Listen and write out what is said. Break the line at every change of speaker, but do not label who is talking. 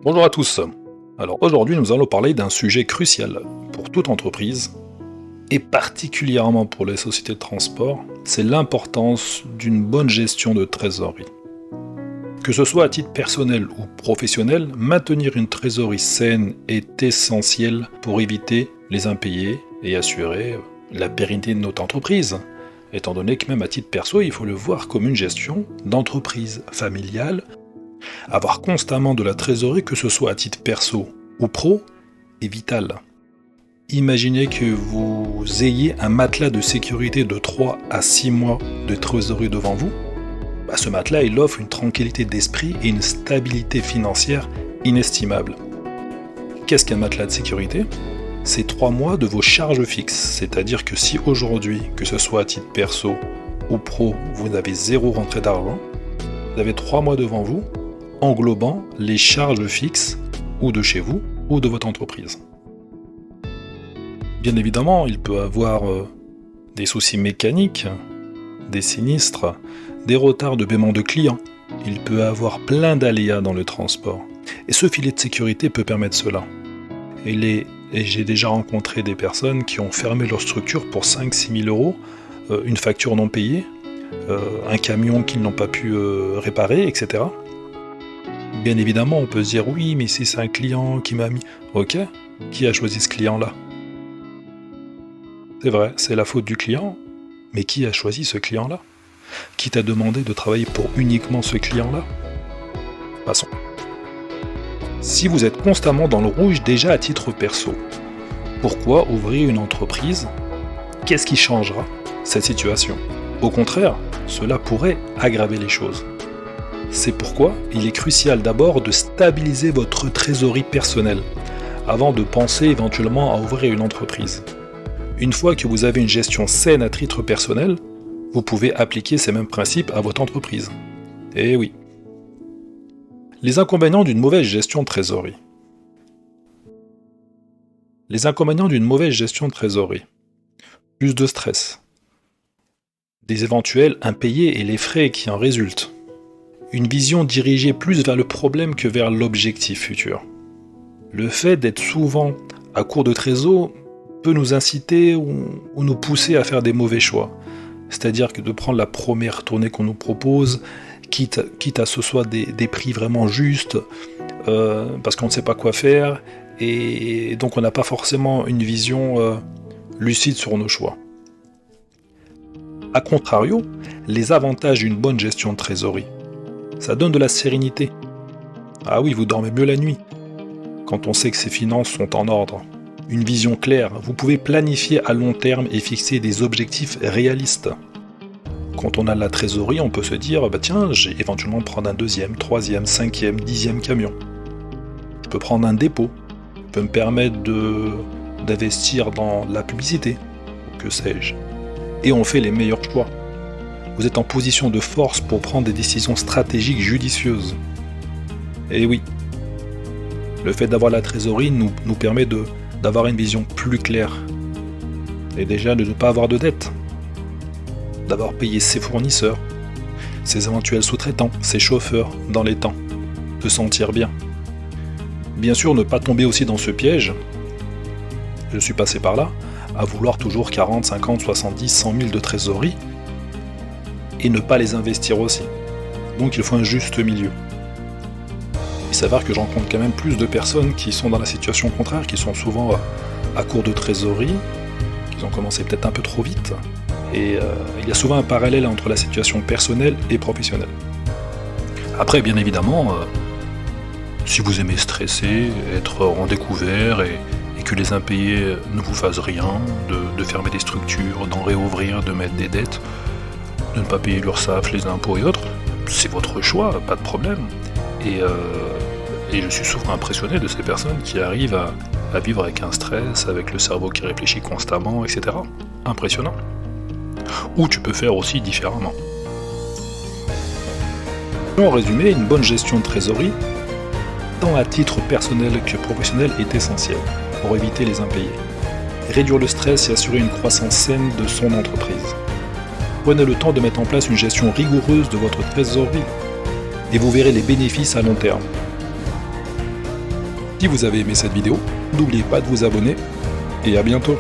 Bonjour à tous. Alors aujourd'hui nous allons parler d'un sujet crucial pour toute entreprise et particulièrement pour les sociétés de transport, c'est l'importance d'une bonne gestion de trésorerie. Que ce soit à titre personnel ou professionnel, maintenir une trésorerie saine est essentiel pour éviter les impayés et assurer la pérennité de notre entreprise. Étant donné que même à titre perso, il faut le voir comme une gestion d'entreprise familiale. Avoir constamment de la trésorerie, que ce soit à titre perso ou pro, est vital. Imaginez que vous ayez un matelas de sécurité de 3 à 6 mois de trésorerie devant vous. Ce matelas, il offre une tranquillité d'esprit et une stabilité financière inestimable. Qu'est-ce qu'un matelas de sécurité ? C'est 3 mois de vos charges fixes, c'est-à-dire que si aujourd'hui, que ce soit à titre perso ou pro, vous n'avez zéro rentrée d'argent, vous avez 3 mois devant vous, englobant les charges fixes ou de chez vous ou de votre entreprise. Bien évidemment, il peut y avoir des soucis mécaniques, des sinistres, des retards de paiement de clients. Il peut y avoir plein d'aléas dans le transport. Et ce filet de sécurité peut permettre cela. Et j'ai déjà rencontré des personnes qui ont fermé leur structure pour 5-6 000 euros, une facture non payée, un camion qu'ils n'ont pas pu réparer, etc. Bien évidemment, on peut se dire, oui, mais si c'est un client qui m'a mis... Ok, qui a choisi ce client-là ? C'est vrai, c'est la faute du client, mais qui a choisi ce client-là ? Qui t'a demandé de travailler pour uniquement ce client-là ? Passons. Si vous êtes constamment dans le rouge déjà à titre perso, pourquoi ouvrir une entreprise ? Qu'est-ce qui changera cette situation ? Au contraire, cela pourrait aggraver les choses. C'est pourquoi il est crucial d'abord de stabiliser votre trésorerie personnelle avant de penser éventuellement à ouvrir une entreprise. Une fois que vous avez une gestion saine à titre personnel, vous pouvez appliquer ces mêmes principes à votre entreprise. Eh oui. Les inconvénients d'une mauvaise gestion de trésorerie. Les inconvénients d'une mauvaise gestion de trésorerie. Plus de stress. Des éventuels impayés et les frais qui en résultent. Une vision dirigée plus vers le problème que vers l'objectif futur. Le fait d'être souvent à court de trésor peut nous inciter ou nous pousser à faire des mauvais choix. C'est-à-dire que de prendre la première tournée qu'on nous propose, quitte à ce soit des prix vraiment justes, parce qu'on ne sait pas quoi faire, et donc on n'a pas forcément une vision lucide sur nos choix. A contrario, les avantages d'une bonne gestion de trésorerie, ça donne de la sérénité. Ah oui, vous dormez mieux la nuit, quand on sait que ses finances sont en ordre. Une vision claire, vous pouvez planifier à long terme et fixer des objectifs réalistes. Quand on a de la trésorerie, on peut se dire, tiens, j'ai éventuellement prendre un 2e, 3e, 5e, 10e camion. Je peux prendre un dépôt, ça peut me permettre d'investir dans la publicité, que sais-je. Et on fait les meilleurs choix. Vous êtes en position de force pour prendre des décisions stratégiques judicieuses. Et oui, le fait d'avoir la trésorerie nous permet d'avoir une vision plus claire. Et déjà de ne pas avoir de dettes. D'avoir payé ses fournisseurs, ses éventuels sous-traitants, ses chauffeurs dans les temps. De sentir bien. Bien sûr, ne pas tomber aussi dans ce piège, je suis passé par là, à vouloir toujours 40, 50, 70, 100 000 de trésorerie, et ne pas les investir aussi. Donc il faut un juste milieu. Il s'avère que je rencontre quand même plus de personnes qui sont dans la situation contraire, qui sont souvent à court de trésorerie, qui ont commencé peut-être un peu trop vite, et il y a souvent un parallèle entre la situation personnelle et professionnelle. Après, bien évidemment, si vous aimez stresser, être en découvert, et que les impayés ne vous fassent rien, de fermer des structures, d'en réouvrir, de mettre des dettes, de ne pas payer l'URSSAF, les impôts et autres, c'est votre choix, pas de problème. Et je suis souvent impressionné de ces personnes qui arrivent à vivre avec un stress, avec le cerveau qui réfléchit constamment, etc. Impressionnant. Ou tu peux faire aussi différemment. En résumé, une bonne gestion de trésorerie, tant à titre personnel que professionnel, est essentielle pour éviter les impayés. Réduire le stress et assurer une croissance saine de son entreprise. Prenez le temps de mettre en place une gestion rigoureuse de votre trésorerie et vous verrez les bénéfices à long terme. Si vous avez aimé cette vidéo, n'oubliez pas de vous abonner et à bientôt.